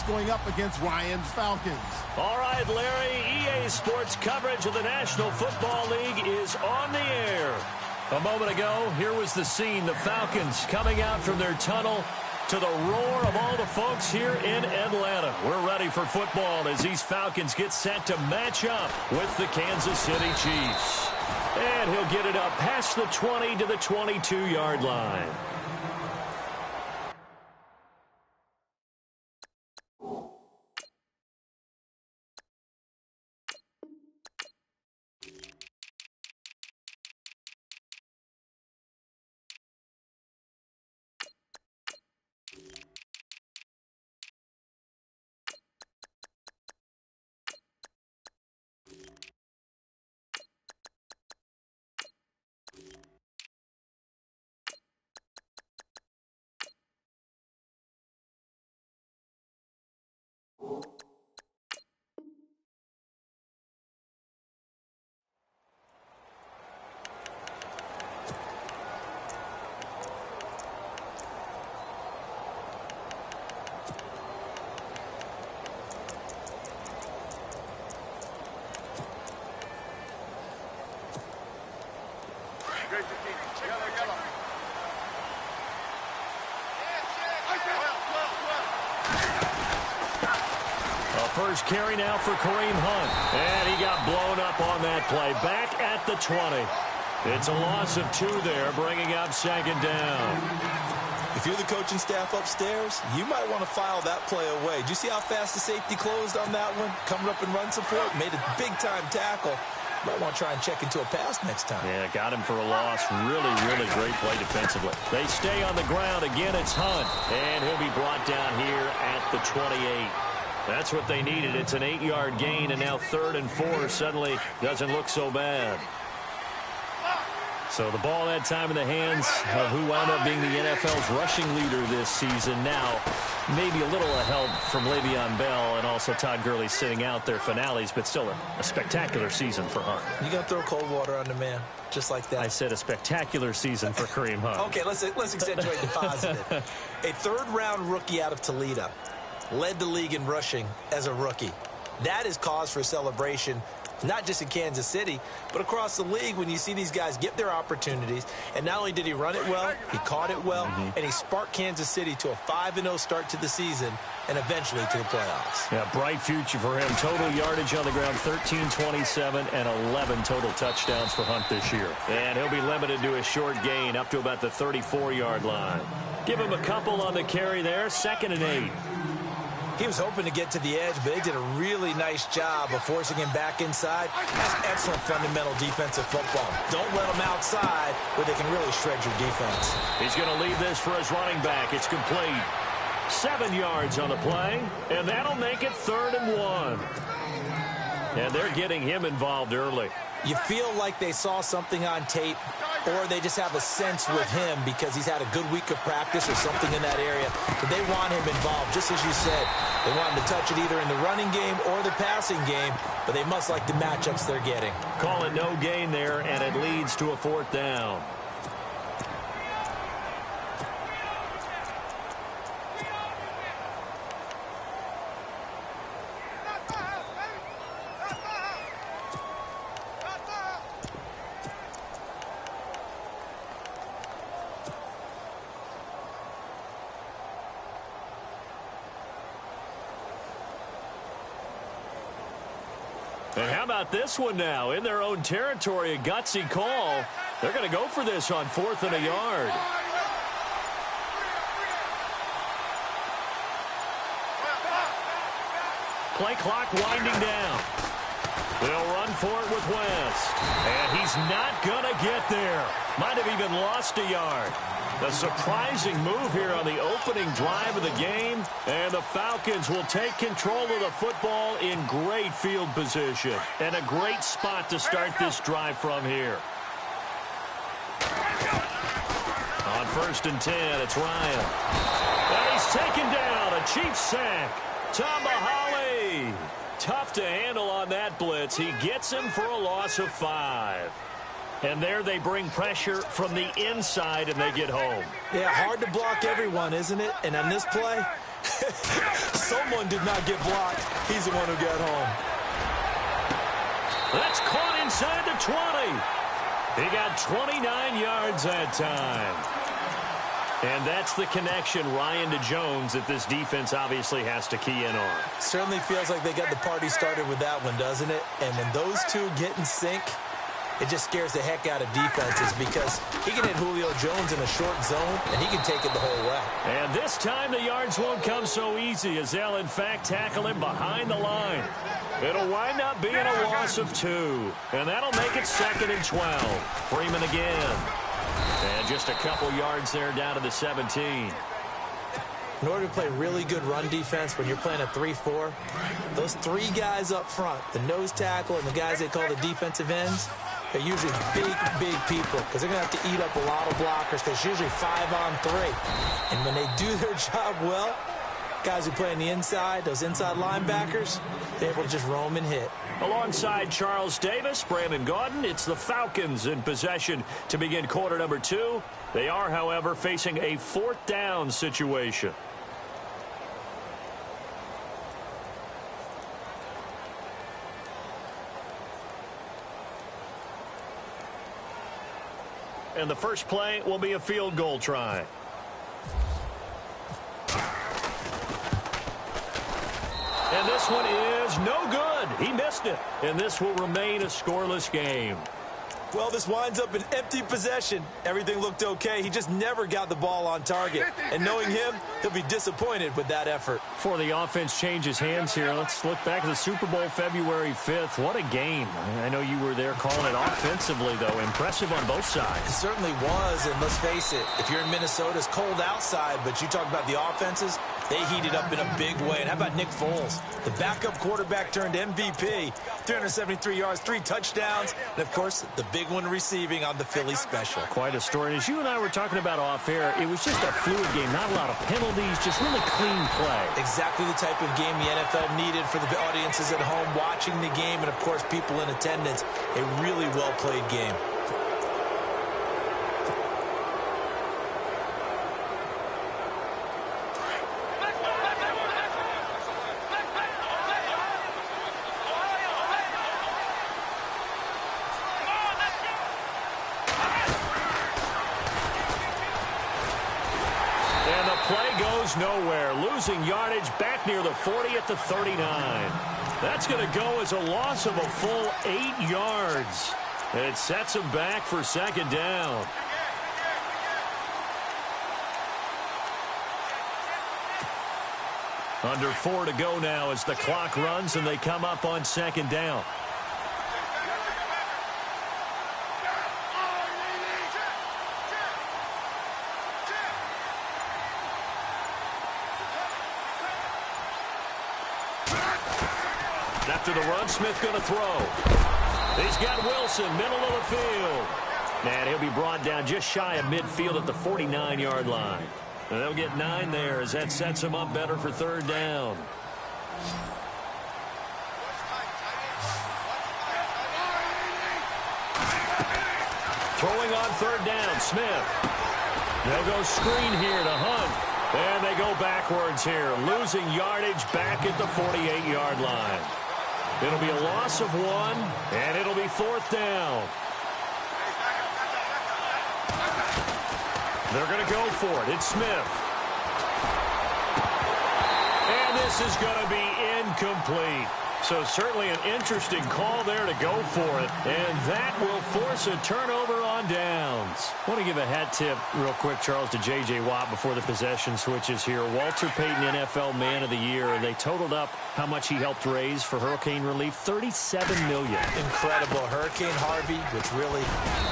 going up against Ryan's Falcons. All right, Larry, EA Sports coverage of the National Football League is on the air. A moment ago, here was the scene. The Falcons coming out from their tunnel to the roar of all the folks here in Atlanta. We're ready for football as these Falcons get set to match up with the Kansas City Chiefs. And he'll get it up past the 20 to the 22-yard line. First carry now for Kareem Hunt. And he got blown up on that play. Back at the 20. It's a loss of 2 there, bringing up second down. If you're the coaching staff upstairs, you might want to file that play away. Did you see how fast the safety closed on that one? Coming up in run support, made a big-time tackle. Might want to try and check into a pass next time. Yeah, got him for a loss. Really, really great play defensively. They stay on the ground. Again, it's Hunt. And he'll be brought down here at the 28. That's what they needed. It's an 8-yard gain, and now 3rd and 4 suddenly doesn't look so bad. So the ball that time in the hands of who wound up being the NFL's rushing leader this season. Now, maybe a little help from Le'Veon Bell and also Todd Gurley sitting out their finales, but still a spectacular season for Hunt. You going to throw cold water on the man, just like that? I said a spectacular season for Kareem Hunt. Okay, let's accentuate the positive. A 3rd-round rookie out of Toledo. Led the league in rushing as a rookie. That is cause for celebration, not just in Kansas City, but across the league when you see these guys get their opportunities. And not only did he run it well, he caught it well, and he sparked Kansas City to a 5-0 start to the season and eventually to the playoffs. Yeah, bright future for him. Total yardage on the ground, 1327, and 11 total touchdowns for Hunt this year. And he'll be limited to a short gain up to about the 34-yard line. Give him a couple on the carry there, 2nd and 8. He was hoping to get to the edge, but they did a really nice job of forcing him back inside. That's excellent fundamental defensive football. Don't let him outside where they can really shred your defense. He's going to leave this for his running back. It's complete. 7 yards on the play, and that'll make it 3rd and 1. And they're getting him involved early. You feel like they saw something on tape, or they just have a sense with him because he's had a good week of practice or something in that area. But they want him involved, just as you said. They want him to touch it either in the running game or the passing game, but they must like the matchups they're getting. Call it no gain there, and it leads to a 4th down. And how about this one now? In their own territory, a gutsy call. They're going to go for this on 4th and a yard. Play clock winding down. They'll run for it with West. And he's not going to get there. Might have even lost a yard. A surprising move here on the opening drive of the game. And the Falcons will take control of the football in great field position. And a great spot to start this drive from here. On 1st and 10, it's Ryan. And he's taken down. A Chiefs sack. Tomahawk. Tough to handle on that blitz. He gets him for a loss of 5. And there they bring pressure from the inside, and they get home. Yeah, hard to block everyone, isn't it? And on this play, Someone did not get blocked. He's the one who got home. That's caught inside the 20. He got 29 yards that time. And that's the connection, Ryan to Jones, that this defense obviously has to key in on. Certainly feels like they got the party started with that one, doesn't it? And when those two get in sync, it just scares the heck out of defenses because he can hit Julio Jones in a short zone, and he can take it the whole way. And this time the yards won't come so easy as they'll, in fact, tackle him behind the line. It'll wind up being a loss of 2, and that'll make it 2nd and 12. Freeman again. And just a couple yards there down to the 17. In order to play really good run defense when you're playing a 3-4, those 3 guys up front, the nose tackle and the guys they call the defensive ends, they're usually big people because they're going to have to eat up a lot of blockers because it's usually 5-on-3. And when they do their job well, guys who play on the inside, those inside linebackers, they're able to just roam and hit. Alongside Charles Davis, Brandon Gaudin, it's the Falcons in possession to begin quarter number 2. They are, however, facing a 4th down situation. And the first play will be a field goal try. And this one is no good. He missed it. And this will remain a scoreless game. Well, this winds up an empty possession. Everything looked okay. He just never got the ball on target. And knowing him, he'll be disappointed with that effort. Before the offense changes hands here, let's look back at the Super Bowl February 5th. What a game. I know you were there calling it offensively, though. Impressive on both sides. It certainly was, and let's face it, if you're in Minnesota, it's cold outside, but you talk about the offenses, they heated up in a big way. And how about Nick Foles? The backup quarterback turned MVP, 373 yards, 3 touchdowns, and, of course, the big one receiving on the Philly special. Quite a story. And as you and I were talking about off air, it was just a fluid game, not a lot of penalties, just really clean play. Exactly the type of game the NFL needed for the audiences at home watching the game and, of course, people in attendance. A really well-played game. Nowhere, losing yardage back near the 40 at the 39. That's going to go as a loss of a full 8 yards. It sets him back for 2nd down. Under 4 to go now as the clock runs and they come up on 2nd down. After the run, Smith going to throw. He's got Wilson, middle of the field. And he'll be brought down just shy of midfield at the 49-yard line. And they'll get 9 there as that sets him up better for 3rd down. Throwing on 3rd down, Smith. They'll go screen here to Hunt. And they go backwards here, losing yardage back at the 48-yard line. It'll be a loss of 1, and it'll be 4th down. They're going to go for it. It's Smith. And this is going to be incomplete. So certainly an interesting call there to go for it. And that will force a turnover on downs. I want to give a hat tip real quick, Charles, to J.J. Watt before the possession switches here. Walter Payton, NFL Man of the Year. They totaled up how much he helped raise for hurricane relief, $37 million. Incredible. Hurricane Harvey, which really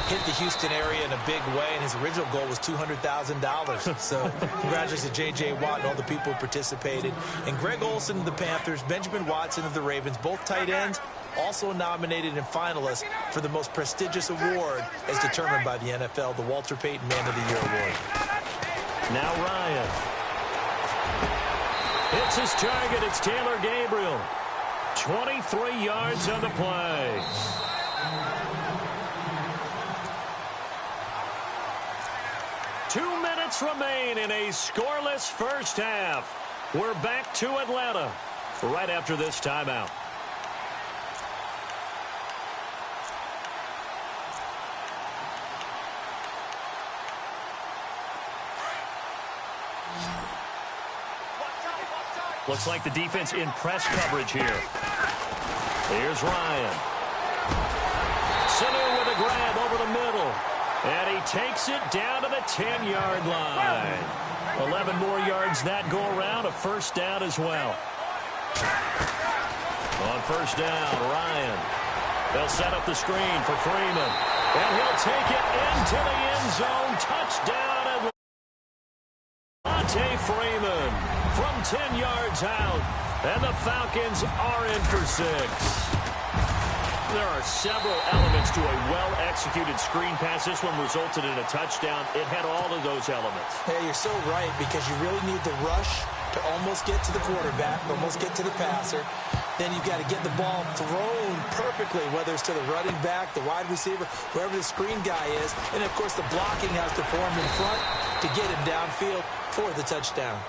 hit the Houston area in a big way, and his original goal was $200,000. So congratulations to J.J. Watt and all the people who participated. And Greg Olsen of the Panthers, Benjamin Watson of the Ravens, both tight ends, also nominated and finalists for the most prestigious award as determined by the NFL, the Walter Payton Man of the Year Award. Now Ryan. Hits his target. It's Taylor Gabriel. 23 yards on the play. Two minutes remain in a scoreless first half. We're back to Atlanta right after this timeout. Looks like the defense in press coverage here. Here's Ryan. Sanu with a grab over the middle. And he takes it down to the 10-yard line. 11 more yards that go around. A first down as well. On first down, Ryan. They'll set up the screen for Freeman. And he'll take it into the end zone. Touchdown. Freeman from 10 yards out, and the Falcons are in for 6. There are several elements to a well-executed screen pass. This one resulted in a touchdown. It had all of those elements. Yeah, you're so right, because you really need the rush to almost get to the quarterback, almost get to the passer. Then you've got to get the ball thrown perfectly, whether it's to the running back, the wide receiver, wherever the screen guy is. And, of course, the blocking has to form in front to get him downfield for the touchdown.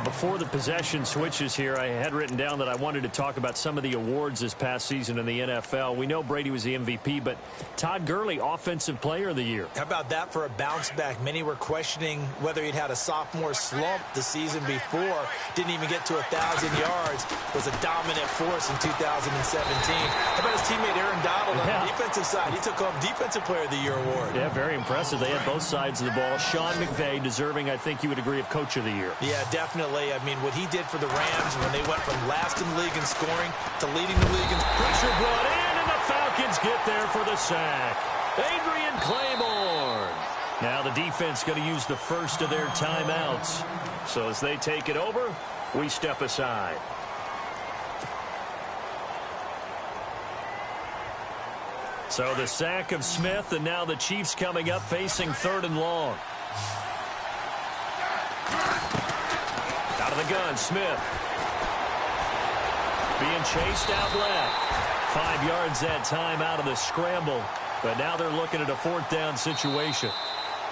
Before the possession switches here, I had written down that I wanted to talk about some of the awards this past season in the NFL. We know Brady was the MVP, but Todd Gurley, Offensive Player of the Year. How about that for a bounce back? Many were questioning whether he'd had a sophomore slump the season before. Didn't even get to 1,000 yards. Was a dominant force in 2017. How about his teammate Aaron Donald on the defensive side? He took home Defensive Player of the Year award. Yeah, very impressive. They had both sides of the ball. Sean McVay deserving, I think you would agree, of Coach of the Year. Yeah, definitely. I mean, what he did for the Rams when they went from last in the league in scoring to leading the league in pressure brought in, and the Falcons get there for the sack. Adrian Claiborne. Now the defense going to use the first of their timeouts. So as they take it over, we step aside. So the sack of Smith, and now the Chiefs coming up facing 3rd and long. Out of the gun, Smith. Being chased out left. 5 yards that time out of the scramble. But now they're looking at a 4th down situation.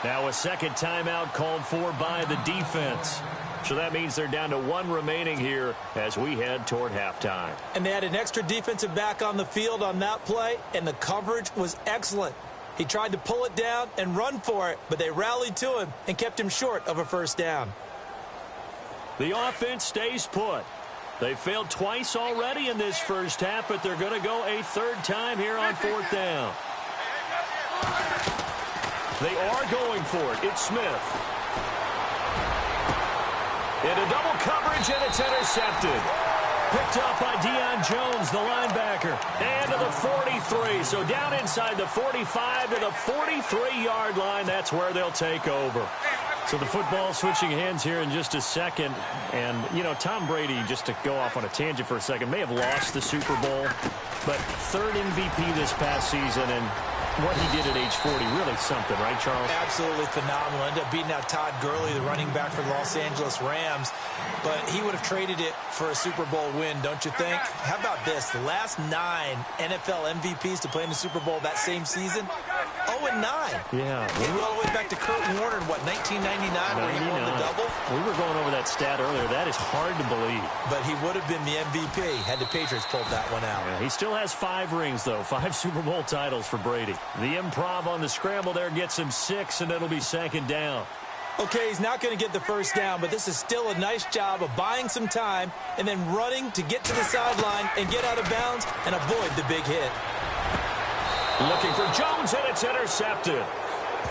Now a second timeout called for by the defense. So that means they're down to 1 remaining here as we head toward halftime. And they had an extra defensive back on the field on that play, and the coverage was excellent. He tried to pull it down and run for it, but they rallied to him and kept him short of a first down. The offense stays put. They failed twice already in this first half, but they're going to go a 3rd time here on 4th down. They are going for it. It's Smith. Into double coverage, and it's intercepted. Picked up by Deion Jones, the linebacker. And to the 43. So down inside the 45 to the 43-yard line. That's where they'll take over. So the football switching hands here in just a second. And, you know, Tom Brady, just to go off on a tangent for a second, may have lost the Super Bowl. But 3rd MVP this past season, and what he did at age 40, really something, right, Charles? Absolutely phenomenal. Ended up beating out Todd Gurley, the running back for the Los Angeles Rams. But he would have traded it for a Super Bowl win, don't you think? How about this? The last 9 NFL MVPs to play in the Super Bowl that same season, 0-9. Yeah. We go all the way back to Kurt Warner in, what, 1999, where he won the double? We were going over that stat earlier. That is hard to believe. But he would have been the MVP had the Patriots pulled that one out. Yeah, he still has 5 rings, though. 5 Super Bowl titles for Brady. The improv on the scramble there gets him 6, and it'll be 2nd down. Okay, he's not going to get the first down, but this is still a nice job of buying some time and then running to get to the sideline and get out of bounds and avoid the big hit. Looking for Jones, and it's intercepted.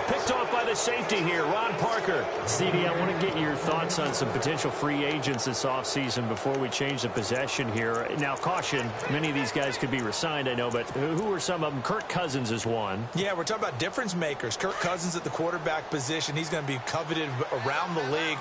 Picked off by the safety here, Ron Parker. CD, I want to get your thoughts on some potential free agents this offseason before we change the possession here. Now, caution, many of these guys could be re-signed, I know, but who are some of them? Kirk Cousins is one. Yeah, we're talking about difference makers. Kirk Cousins at the quarterback position. He's going to be coveted around the league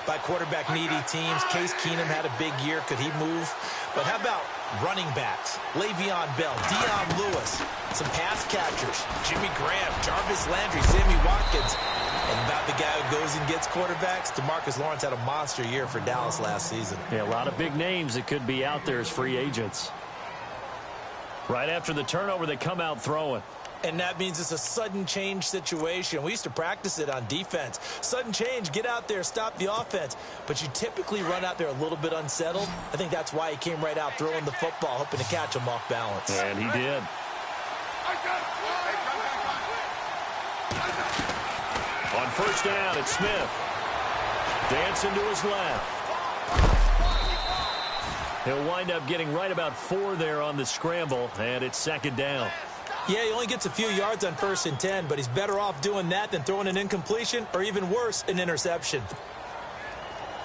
by quarterback-needy teams. Case Keenum had a big year. Could he move? But how about running backs? Le'Veon Bell, Dion Lewis, some pass catchers, Jimmy Graham, Jarvis Landry, Sammy Watkins. And about the guy who goes and gets quarterbacks, DeMarcus Lawrence had a monster year for Dallas last season. Yeah, a lot of big names that could be out there as free agents. Right after the turnover, they come out throwing. And that means it's a sudden change situation. We used to practice it on defense. Sudden change, get out there, stop the offense. But you typically run out there a little bit unsettled. I think that's why he came right out throwing the football, hoping to catch him off balance. And he did. On first down, it's Smith. Dancing to his left. He'll wind up getting right about 4 there on the scramble, and it's second down. Yeah, he only gets a few yards on 1st and 10, but he's better off doing that than throwing an incompletion or, even worse, an interception.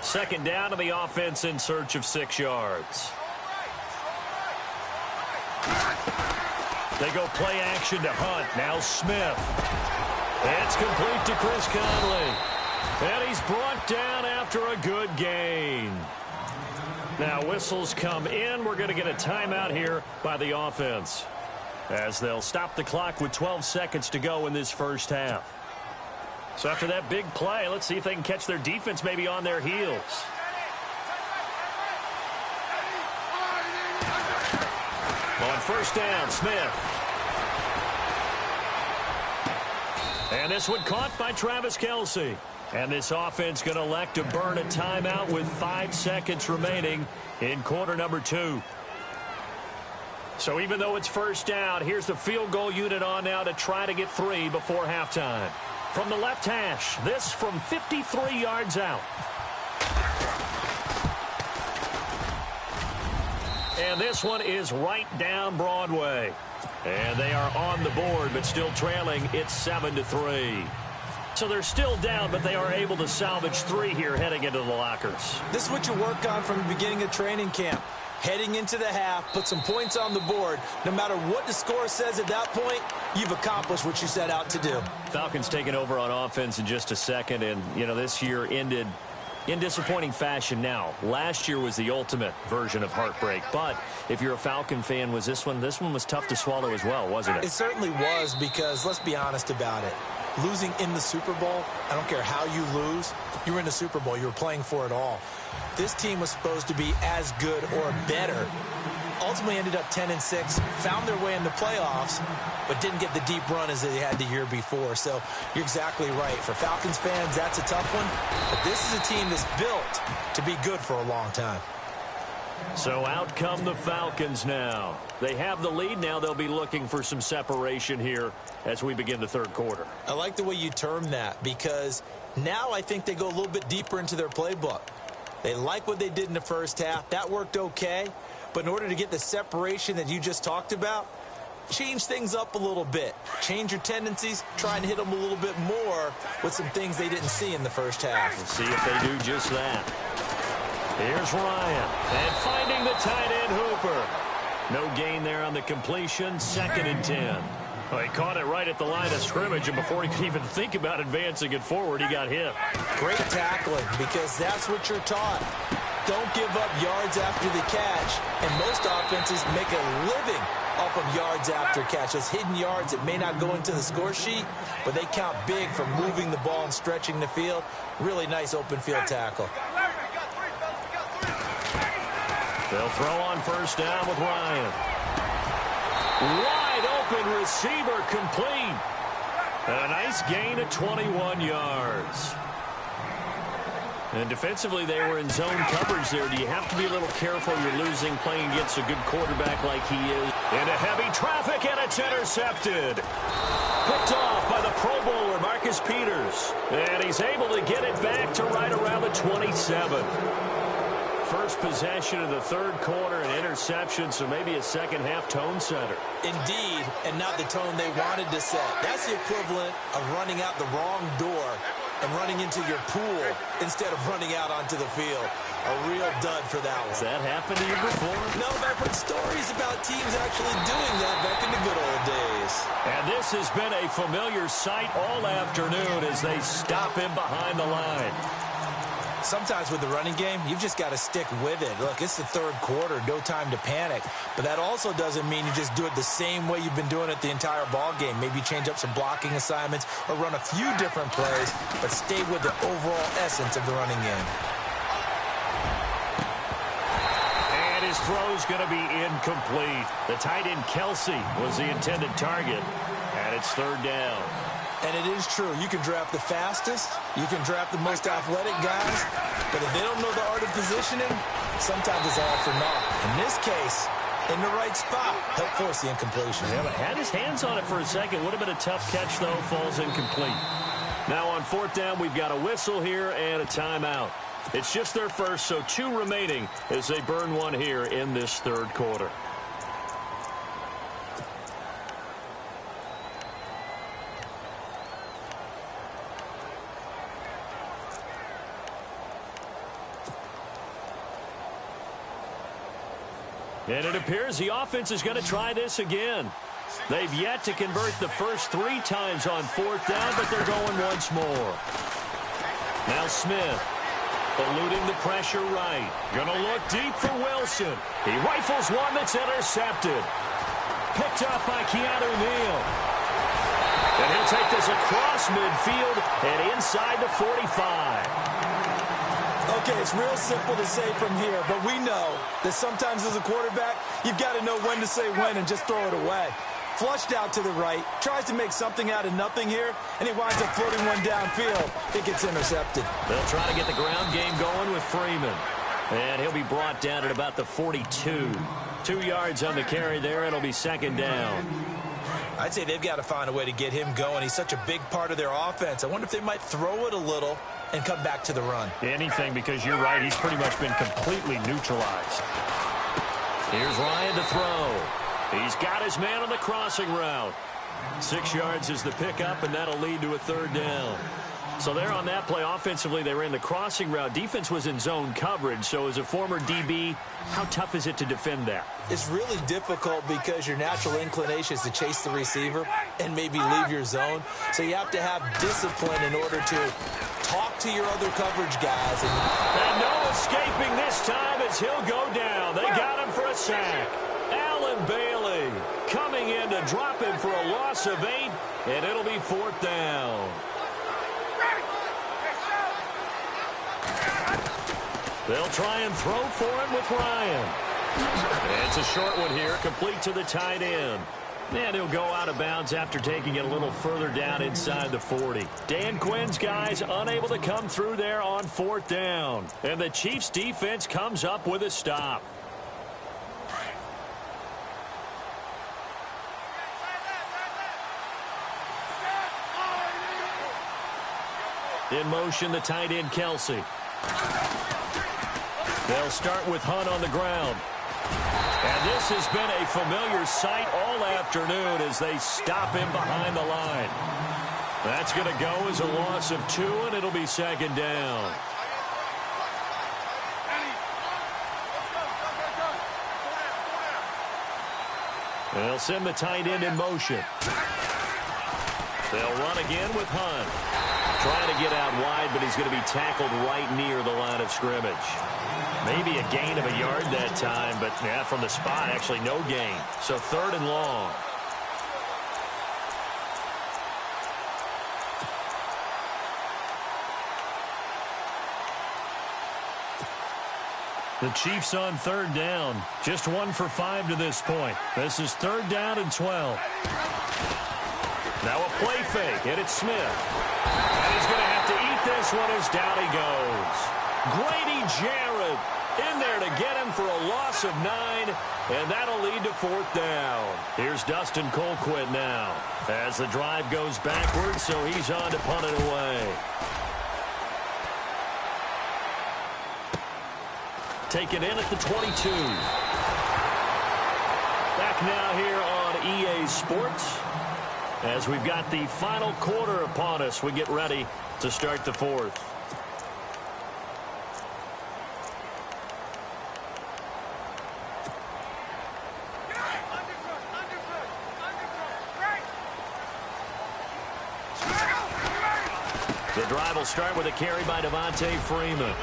Second down to the offense in search of 6 yards. They go play action to Hunt. Now Smith. It's complete to Chris Conley. And he's brought down after a good gain. Now whistles come in. We're going to get a timeout here by the offense, as they'll stop the clock with 12 seconds to go in this first half. So after that big play, let's see if they can catch their defense maybe on their heels. On first down, Smith. And this one caught by Travis Kelce. And this offense going to elect to burn a timeout with 5 seconds remaining in quarter number 2. So even though it's first down, here's the field goal unit on now to try to get 3 before halftime. From the left hash, this from 53 yards out. And this one is right down Broadway. And they are on the board, but still trailing. It's 7-3. So they're still down, but they are able to salvage 3 here heading into the lockers. This is what you work on from the beginning of training camp. Heading into the half, put some points on the board. No matter what the score says at that point, you've accomplished what you set out to do. Falcons taking over on offense in just a second, and, you know, this year ended in disappointing fashion now. Last year was the ultimate version of heartbreak, but if you're a Falcon fan, was this one was tough to swallow as well, wasn't it? It certainly was, because let's be honest about it. Losing in the Super Bowl, I don't care how you lose, you were in the Super Bowl, you were playing for it all. This team was supposed to be as good or better. Ultimately ended up 10-6, found their way in the playoffs, but didn't get the deep run as they had the year before. So you're exactly right. For Falcons fans, that's a tough one. But this is a team that's built to be good for a long time. So out come the Falcons now. They have the lead now. They'll be looking for some separation here as we begin the third quarter. I like the way you term that, because now I think they go a little bit deeper into their playbook. They like what they did in the first half. That worked okay. But in order to get the separation that you just talked about, change things up a little bit. Change your tendencies. Try and hit them a little bit more with some things they didn't see in the first half. We'll see if they do just that. Here's Ryan. And finding the tight end Hooper. No gain there on the completion. 2nd and 10. Well, he caught it right at the line of scrimmage, and before he could even think about advancing it forward, he got hit. Great tackling, because that's what you're taught. Don't give up yards after the catch, and most offenses make a living off of yards after catch. Those hidden yards that may not go into the score sheet, but they count big for moving the ball and stretching the field. Really nice open field tackle. They'll throw on first down with Ryan. Wide open receiver, complete. And a nice gain of 21 yards. And defensively, they were in zone coverage there. Do you have to be a little careful? You're losing playing against a good quarterback like he is. Into heavy traffic, and it's intercepted. Picked off by the Pro Bowler, Marcus Peters. And he's able to get it back to right around the 27. First possession of the third quarter, an interception, so maybe a second-half tone setter. Indeed, and not the tone they wanted to set. That's the equivalent of running out the wrong door and running into your pool instead of running out onto the field. A real dud for that one. Has that happened to you before? No, but I've heard stories about teams actually doing that back in the good old days. And this has been a familiar sight all afternoon as they stop him behind the line. Sometimes with the running game, you've just got to stick with it. Look, it's the third quarter, no time to panic. But that also doesn't mean you just do it the same way you've been doing it the entire ball game. Maybe change up some blocking assignments or run a few different plays, but stay with the overall essence of the running game. And his throw's going to be incomplete. The tight end Kelce was the intended target. And it's third down. And it is true. You can draft the fastest. You can draft the most athletic guys. But if they don't know the art of positioning, sometimes it's all for naught. In this case, in the right spot, help force the incompletion. Yeah, but had his hands on it for a second. Would have been a tough catch, though. Falls incomplete. Now on fourth down, we've got a whistle here and a timeout. It's just their first, so 2 remaining as they burn one here in this third quarter. And it appears the offense is going to try this again. They've yet to convert the first 3 times on fourth down, but they're going once more. Now Smith, eluding the pressure right. Going to look deep for Wilson. He rifles one that's intercepted. Picked up by Keanu Neal. And he'll take this across midfield and inside the 45. Okay, it's real simple to say from here, but we know that sometimes as a quarterback, you've got to know when to say when and just throw it away. Flushed out to the right, tries to make something out of nothing here, and he winds up floating one downfield. It gets intercepted. They'll try to get the ground game going with Freeman. And he'll be brought down at about the 42. 2 yards on the carry there. It'll be second down. I'd say they've got to find a way to get him going. He's such a big part of their offense. I wonder if they might throw it a little and come back to the run. Anything, because you're right. He's pretty much been completely neutralized. Here's Ryan to throw. He's got his man on the crossing route. 6 yards is the pickup, and that'll lead to a third down. So there on that play, offensively, they ran the crossing route. Defense was in zone coverage. So as a former DB, how tough is it to defend that? It's really difficult because your natural inclination is to chase the receiver and maybe leave your zone. So you have to have discipline in order to talk to your other coverage guys. And no escaping this time as he'll go down. They got him for a sack. Allen Bailey coming in to drop him for a loss of 8, and it'll be fourth down. They'll try and throw for him with Ryan. It's a short one here, complete to the tight end. And he'll go out of bounds after taking it a little further down inside the 40. Dan Quinn's guys unable to come through there on fourth down. And the Chiefs defense comes up with a stop. In motion, the tight end, Kelsey. They'll start with Hunt on the ground. And this has been a familiar sight all afternoon as they stop him behind the line. That's going to go as a loss of 2, and it'll be second down. They'll send the tight end in motion. They'll run again with Hunt. Trying to get out wide, but he's going to be tackled right near the line of scrimmage. Maybe a gain of a yard that time, but yeah, from the spot, actually no gain. So third and long. The Chiefs on third down. Just 1 for 5 to this point. This is third down and 12. Now a play fake, and it's Smith. And he's going to have to eat this one as down he goes. Grady Jarrett in there to get him for a loss of 9, and that'll lead to fourth down. Here's Dustin Colquitt now as the drive goes backwards, so he's on to punt it away. Taken in at the 22. Back now here on EA Sports. As we've got the final quarter upon us, we get ready to start the fourth. The drive will start with a carry by Devontae Freeman.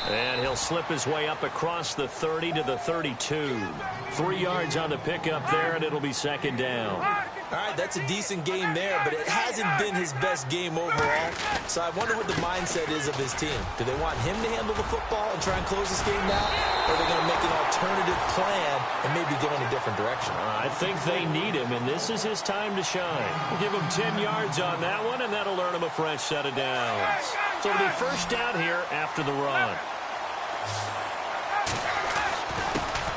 And he'll slip his way up across the 30 to the 32. 3 yards on the pickup there, and it'll be second down. All right, that's a decent game there, but it hasn't been his best game overall. So I wonder what the mindset is of his team. Do they want him to handle the football and try and close this game out? Or are they going to make an alternative alternative plan and maybe go in a different direction. I think they need him, and this is his time to shine. We'll give him 10 yards on that one, and that'll earn him a fresh set of downs. So it'll be first down here after the run.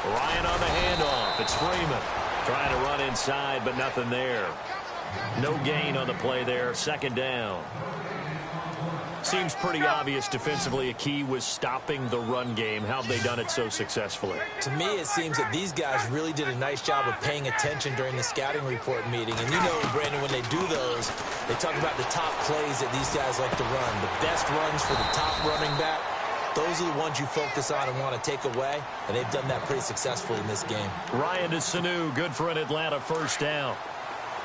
Ryan on the handoff. It's Freeman trying to run inside, but nothing there. No gain on the play there. Second down. Seems pretty obvious defensively a key was stopping the run game. How have they done it so successfully? To me, it seems that these guys really did a nice job of paying attention during the scouting report meeting. And you know, Brandon, when they do those, they talk about the top plays that these guys like to run. The best runs for the top running back. Those are the ones you focus on and want to take away, and they've done that pretty successfully in this game. Ryan to Sanu, good for an Atlanta first down.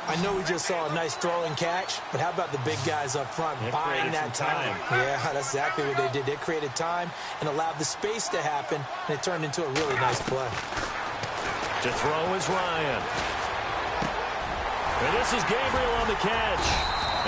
I know we just saw a nice throw and catch, but how about the big guys up front buying that time? Yeah, that's exactly what they did. They created time and allowed the space to happen, and it turned into a really nice play. To throw is Ryan. And this is Gabriel on the catch.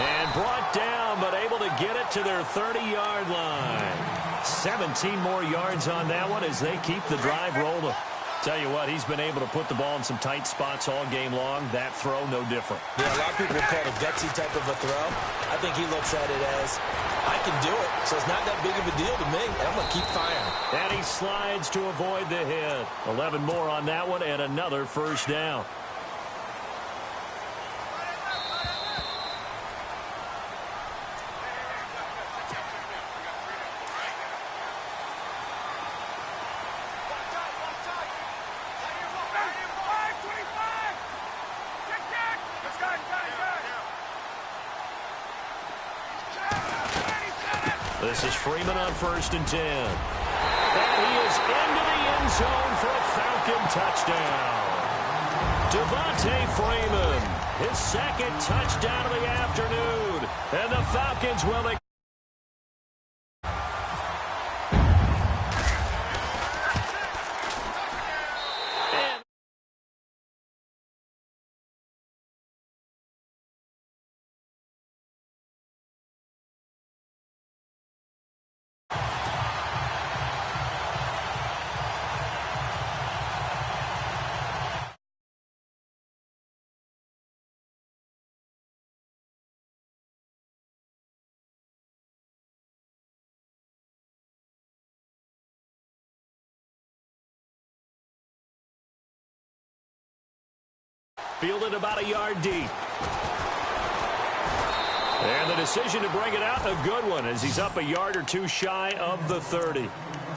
And brought down, but able to get it to their 30-yard line. 17 more yards on that one as they keep the drive rolling. Tell you what, he's been able to put the ball in some tight spots all game long. That throw, no different. Yeah, a lot of people call it a gutsy type of a throw. I think he looks at it as, I can do it, so it's not that big of a deal to me, and I'm going to keep firing. And he slides to avoid the hit. 11 more on that one, and another first down. This is Freeman on 1st and 10. And he is into the end zone for a Falcon touchdown. Devontae Freeman, his second touchdown of the afternoon. And the Falcons will... Fielded about a yard deep. And the decision to bring it out, a good one, as he's up a yard or two shy of the 30.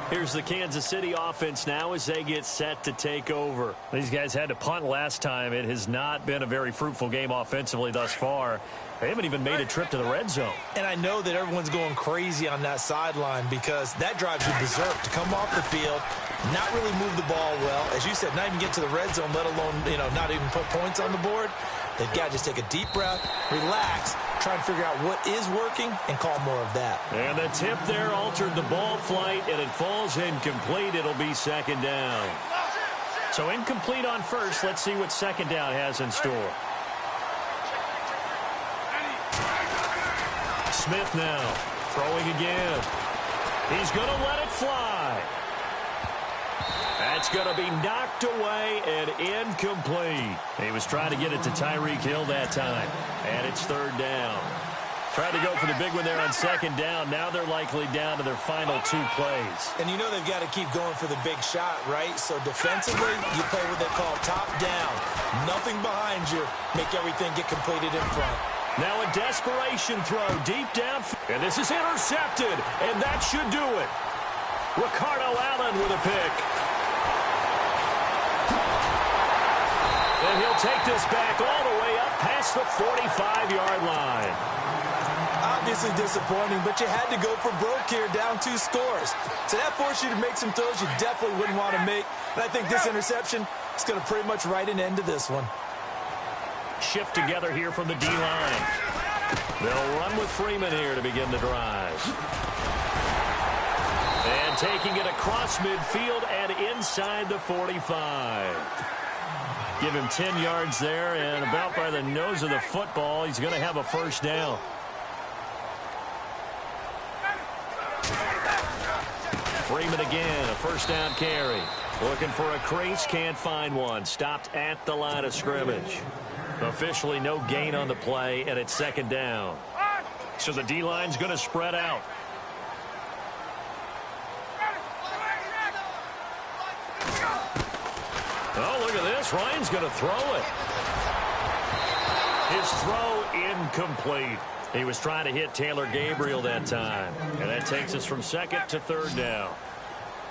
Here's the Kansas City offense now as they get set to take over. These guys had to punt last time. It has not been a very fruitful game offensively thus far. They haven't even made a trip to the red zone. And I know that everyone's going crazy on that sideline because that drives you berserk to come off the field, not really move the ball well. As you said, not even get to the red zone, let alone, not even put points on the board. They've got to just take a deep breath, relax, try and figure out what is working, and call more of that. And the tip there altered the ball flight, and it falls incomplete. It'll be second down. So incomplete on first. Let's see what second down has in store. Smith now throwing again. He's going to let it fly. That's going to be knocked away and incomplete. He was trying to get it to Tyreek Hill that time. And it's third down. Tried to go for the big one there on second down. Now they're likely down to their final two plays. And you know they've got to keep going for the big shot, right? So defensively, you play what they call top down. Nothing behind you. Make everything get completed in front. Now a desperation throw deep down. And this is intercepted. And that should do it. Ricardo Allen with a pick. And he'll take this back all the way up past the 45-yard line. Obviously disappointing, but you had to go for broke here, down 2 scores. So that forced you to make some throws you definitely wouldn't want to make. And I think this interception is going to pretty much write an end to this one. Shift together here from the D-line. They'll run with Freeman here to begin the drive. And taking it across midfield and inside the 45. Give him 10 yards there, and about by the nose of the football, he's going to have a first down. Freeman again, a first down carry. Looking for a crease, can't find one. Stopped at the line of scrimmage. Officially no gain on the play, and it's second down. So the D-line's going to spread out. Oh, look at this. Ryan's going to throw it. His throw incomplete. He was trying to hit Taylor Gabriel that time. And that takes us from second to third down.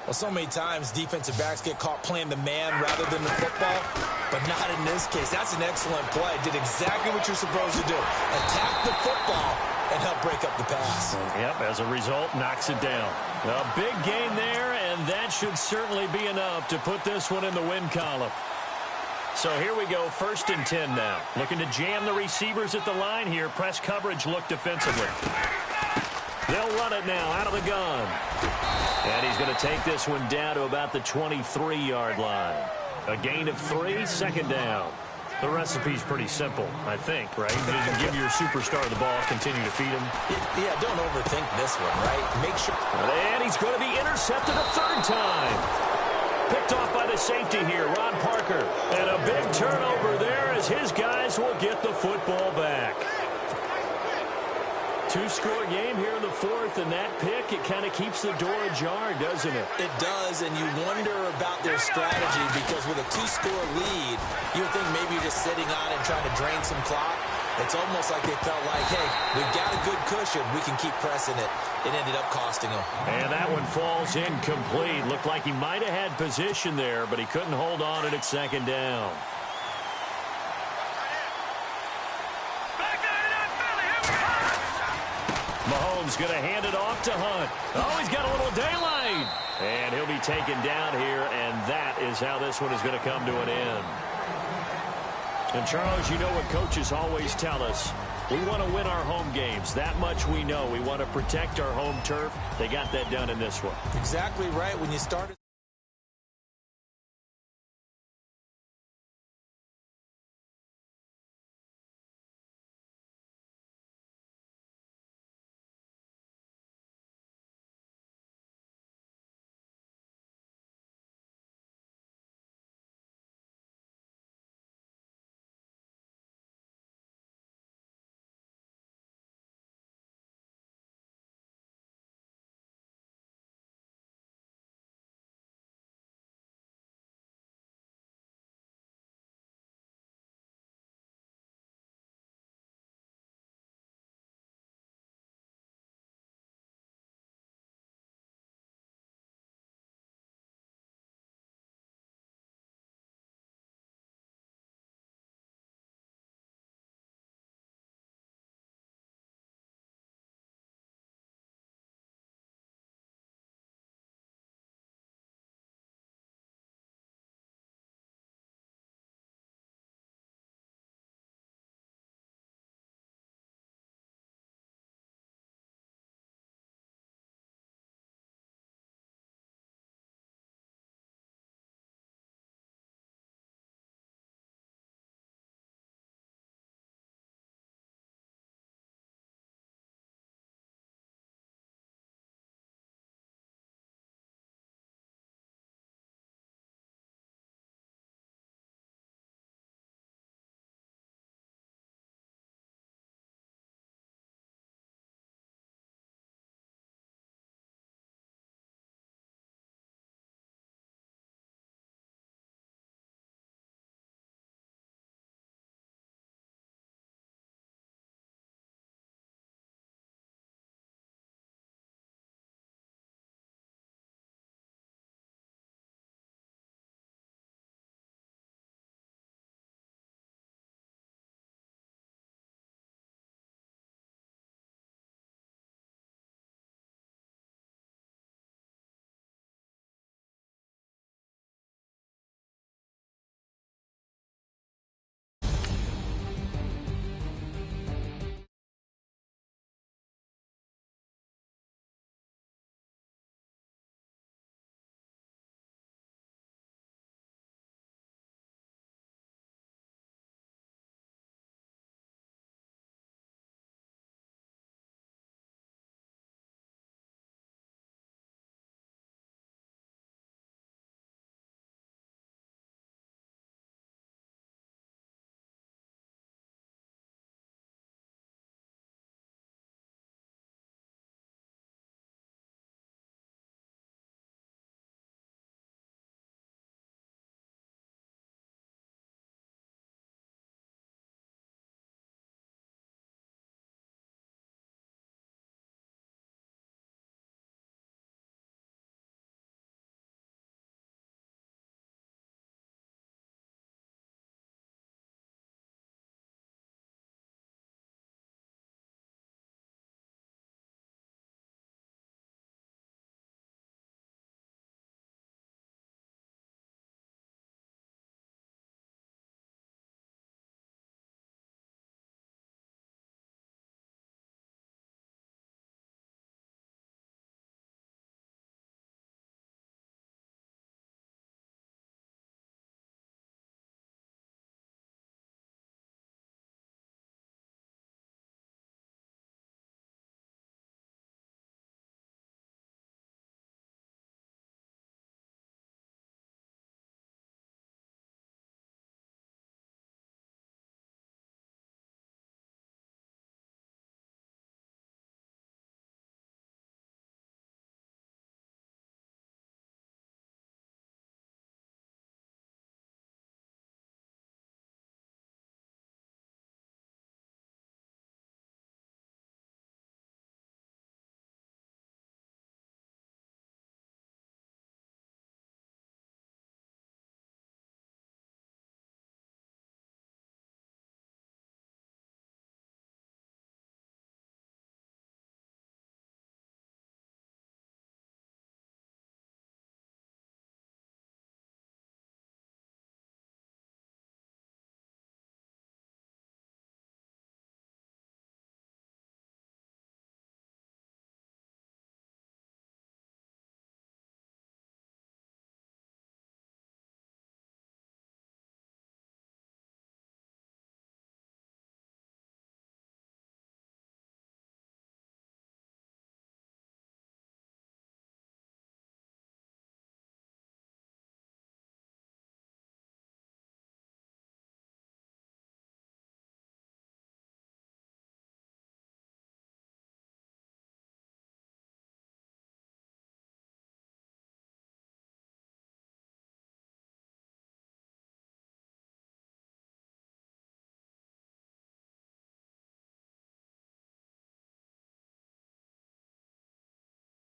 Well, so many times defensive backs get caught playing the man rather than the football, but not in this case. That's an excellent play. Did exactly what you're supposed to do. Attack the football and help break up the pass. Yep, as a result, knocks it down. A big gain there, and that should certainly be enough to put this one in the win column. So here we go, 1st and 10 now. Looking to jam the receivers at the line here. Press coverage look defensively. They'll run it now out of the gun. And he's going to take this one down to about the 23-yard line. A gain of 3, second down. The recipe's pretty simple, I think, right? Just give your superstar the ball, continue to feed him. Yeah, don't overthink this one, right? Make sure. And he's going to be intercepted a third time. Picked off by the safety here, Ron Parker. And a big turnover there as his guys will get the football back. 2-score game here in the 4th, and that pick, it kind of keeps the door ajar, doesn't it? It does, and you wonder about their strategy because with a 2-score lead, you would think maybe you're just sitting on it and trying to drain some clock. It's almost like they felt like, hey, we've got a good cushion. We can keep pressing it. It ended up costing them. And that one falls incomplete. Looked like he might have had position there, but he couldn't hold on it at second down. Mahomes going to hand it off to Hunt. Oh, he's got a little daylight. And he'll be taken down here, and that is how this one is going to come to an end. And, Charles, you know what coaches always tell us. We want to win our home games. That much we know. We want to protect our home turf. They got that done in this one. Exactly right. When you started.